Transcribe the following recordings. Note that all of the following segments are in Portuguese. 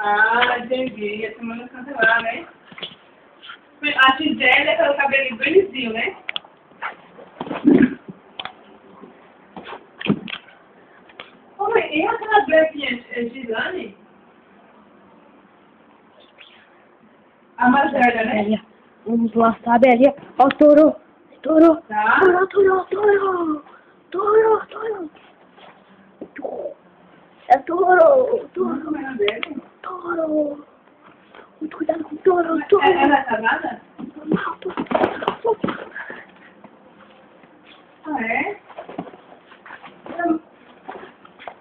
Ah, entendi. A Semana Santa lá, né? A Gisele é pelo cabelinho bem lisinho, né? Ô, mãe, e aquela branquinha, Gislane? A mais velha, né? Vamos lá, sabe ali? Ó, touro. Touro. Tá. Touro, touro, touro. Touro, touro. É touro. Touro. Como é o nome dele? Touro. Muito cuidado com o touro. Touro. Ela é casada? Não, touro. Ah, é?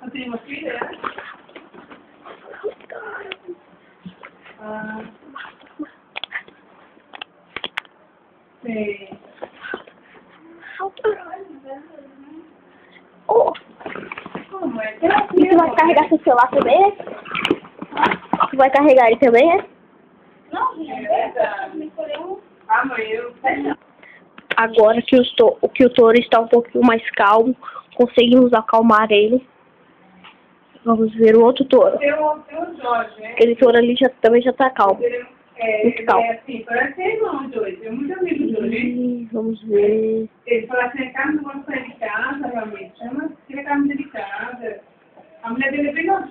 Eu tenho uma filha, né? Ah. Sei. Oh, Como é? e tu vai carregar seu celular também, é? Tu vai carregar ele também, é? Não, é verdade. Ah, mãe, eu... Agora que o touro está um pouquinho mais calmo, conseguimos acalmar ele. Vamos ver o outro touro. Tem o Jorge, né? Aquele touro ali também já está calmo. Ele Muito calmo. é assim, parece ser irmão de hoje. Tem muitos amigos de hoje. Vamos ver. Ele fala assim, Carmen, não vamos sair de casa, realmente. Chama, tira a Carmen de casa. A mulher dele é bem nova.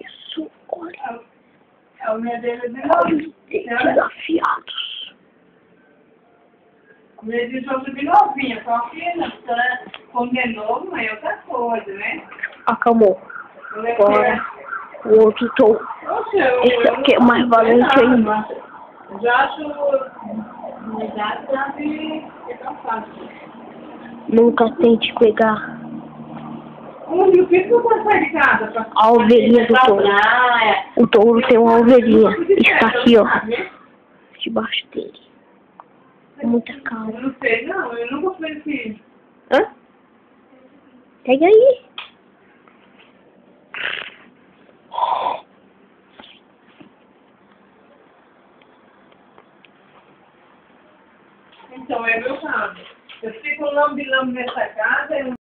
Isso, olha. A mulher dele é bem Dentes nova. afiados. A mulher dele é bem novinha, só que quando é novo, mas é outra coisa, né? Acalmou. Agora, o outro touro. Esse aqui é mais valente ainda. Já acho que é tão fácil. Nunca tente pegar E o que você sai de casa? a ovelhinha do touro. O touro tem uma ovelhinha. Está aqui, ó. Debaixo dele. Muita calma. Eu não sei, não. Eu nunca fui assim. Hã? Pega aí. Então, é meu caso. Eu fico lambe-lambe nessa casa.